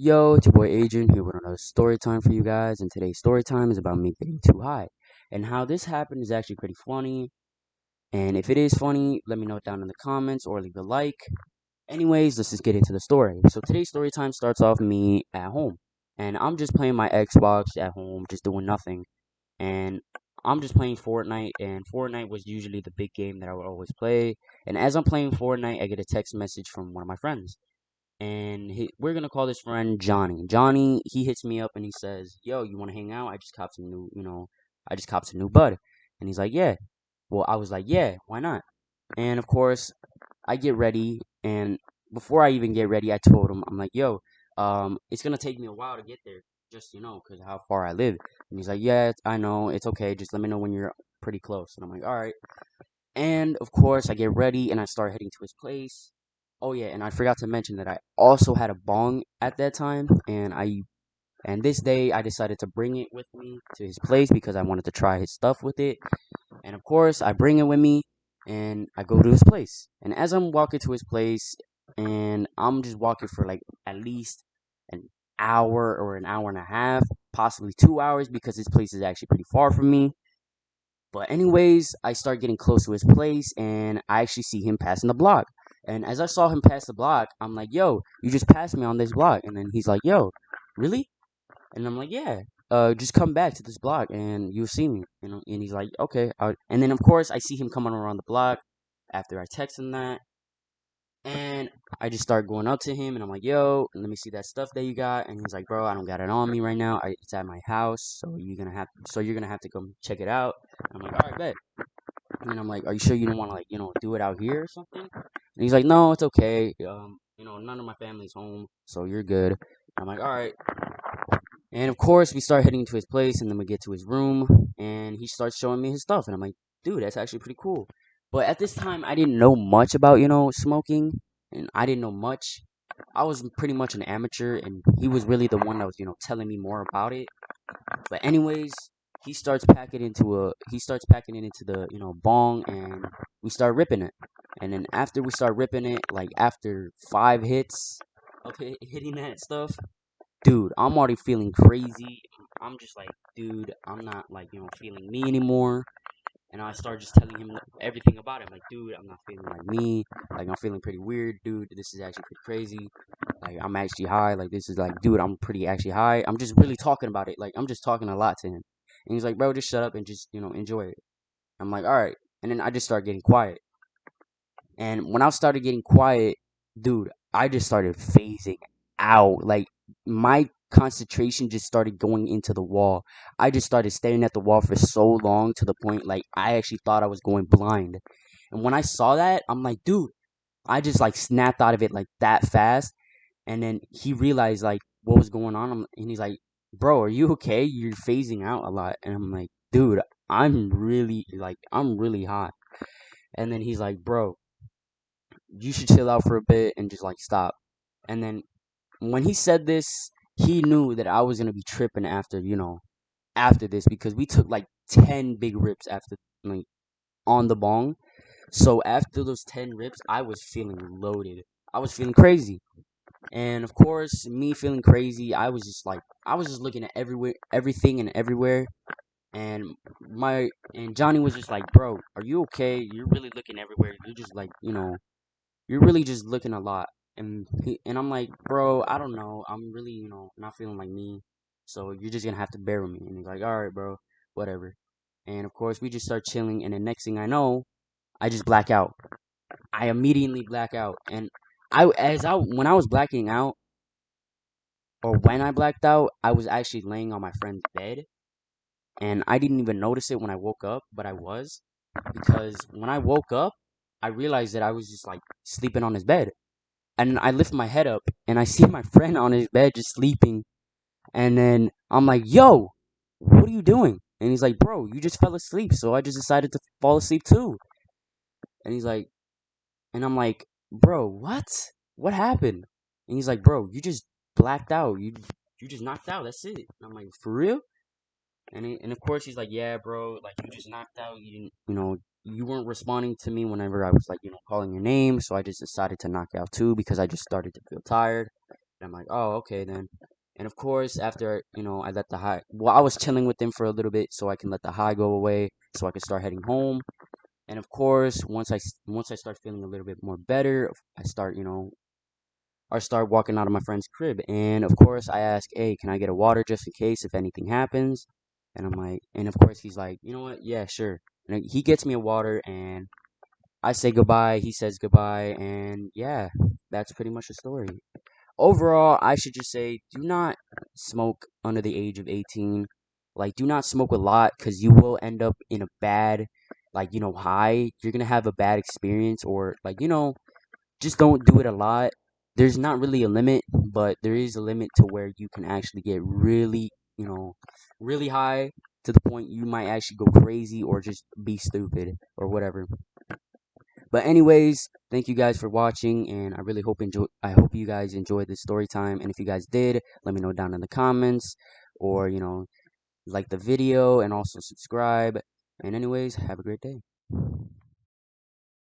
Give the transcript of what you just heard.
Yo, it's your boy Adrian here with another story time for you guys, and today's story time is about me getting too high. And how this happened is actually pretty funny. And if it is funny, let me know it down in the comments or leave a like. Anyways, let's just get into the story. So today's story time starts off me at home, and I'm just playing my Xbox at home, just doing nothing. And I'm just playing Fortnite, and Fortnite was usually the big game that I would always play. And as I'm playing Fortnite, I get a text message from one of my friends and we're gonna call this friend Johnny. Johnny, he hits me up and he says, "Yo, you want to hang out? I just copped some new, I just copped some new bud." And he's like, "Yeah." Well, I was like, "Yeah, why not?" And of course, I get ready, and before I even get ready, I told him, I'm like, "Yo, it's gonna take me a while to get there, just cause how far I live." And he's like, "Yeah, I know, it's okay. Just let me know when you're pretty close." And I'm like, "All right." And of course, I get ready and I start heading to his place. Oh yeah, and I forgot to mention that I also had a bong at that time, and this day I decided to bring it with me to his place because I wanted to try his stuff with it. And of course, I bring it with me and I go to his place. And as I'm walking to his place, and I'm just walking for like at least an hour or an hour and a half, possibly 2 hours because his place is actually pretty far from me. But anyways, I start getting close to his place and I actually see him passing the block. And as I saw him pass the block, I'm like, "Yo, you just passed me on this block." And then he's like, "Yo, really?" And I'm like, "Yeah. Just come back to this block and you'll see me." And he's like, "Okay." And then of course I see him coming around the block after I text him that. And I just start going up to him and I'm like, "Yo, let me see that stuff that you got." And he's like, "Bro, I don't got it on me right now. It's at my house, so you're gonna have to come check it out." I'm like, "All right, bet." And I'm like, "Are you sure you don't want to do it out here or something?" And he's like, "No, it's okay. None of my family's home, so you're good." I'm like, "All right." And of course, we start heading to his place, and then we get to his room, and he starts showing me his stuff, and I'm like, "Dude, that's actually pretty cool." But at this time, I didn't know much about smoking, and I didn't know much. I was pretty much an amateur, and he was really the one that was telling me more about it. But anyways, he starts packing it into the bong, and we start ripping it. And then after we start ripping it, like after 5 hits of hitting that stuff, dude, I'm already feeling crazy. I'm just like, dude, I'm not like feeling me anymore. And I start just telling him everything about it. I'm like, "Dude, I'm not feeling like me. Like, I'm feeling pretty weird, dude. This is actually pretty crazy. Like, I'm actually high. Like, this is like, dude, I'm pretty actually high." I'm just really talking about it. Like, I'm just talking a lot to him. And he's like, "Bro, just shut up and just, enjoy it." I'm like, "All right." And then I just start getting quiet. And when I started getting quiet, dude, I just started phasing out. Like my concentration just started going into the wall. I just started staring at the wall for so long to the point like I actually thought I was going blind. And when I saw that, I'm like, "Dude," I just like snapped out of it like that fast. And then he realized like what was going on, and he's like, "Bro, are you okay? You're phasing out a lot." And I'm like, "Dude, I'm really hot." And then he's like, "Bro, you should chill out for a bit and just like stop." And then when he said this, he knew that I was gonna be tripping after this because we took like 10 big rips after like on the bong. So after those 10 rips, I was feeling loaded. I was feeling crazy. And of course, me feeling crazy, I was just looking at everywhere, everything and everywhere. And and Johnny was just like, "Bro, are you okay? You're really looking everywhere. You're just like, you're really just looking a lot." And I'm like, "Bro, I don't know. I'm really, not feeling like me. So you're just gonna have to bear with me." And he's like, "All right, bro, whatever." And of course, we just start chilling. And the next thing I know, I just black out. I immediately black out. And when I was blacking out, or when I blacked out, I was actually laying on my friend's bed, and I didn't even notice it when I woke up, but I was, because when I woke up, I realized that I was just like sleeping on his bed. And I lift my head up and I see my friend on his bed just sleeping. And then I'm like, "Yo, what are you doing?" And he's like, "Bro, you just fell asleep, so I just decided to fall asleep too." And he's like, and I'm like, "Bro, what? What happened?" And he's like, "Bro, you just blacked out. You just knocked out. That's it." And I'm like, "For real?" And of course he's like, "Yeah, bro, like you just knocked out. You didn't, you weren't responding to me whenever I was like, calling your name, so I just decided to knock out too because I just started to feel tired." And I'm like, oh, okay then. And of course, after I let the high. Well, I was chilling with them for a little bit so I can let the high go away, so I can start heading home. And of course, once I start feeling a little bit more better, I start I start walking out of my friend's crib. And of course, I ask, hey, can I get a water just in case if anything happens? And I'm like, and of course, he's like, you know what? Yeah, sure. And he gets me a water, and I say goodbye. He says goodbye, and yeah, that's pretty much the story. Overall, I should just say do not smoke under the age of 18. Like, do not smoke a lot because you will end up in a bad, high. You're going to have a bad experience, or, just don't do it a lot. There's not really a limit, but there is a limit to where you can actually get really, really high to the point you might actually go crazy or just be stupid or whatever. But anyways, thank you guys for watching, and I hope you guys enjoyed this story time. And if you guys did, let me know down in the comments, or like the video and also subscribe. And anyways, have a great day.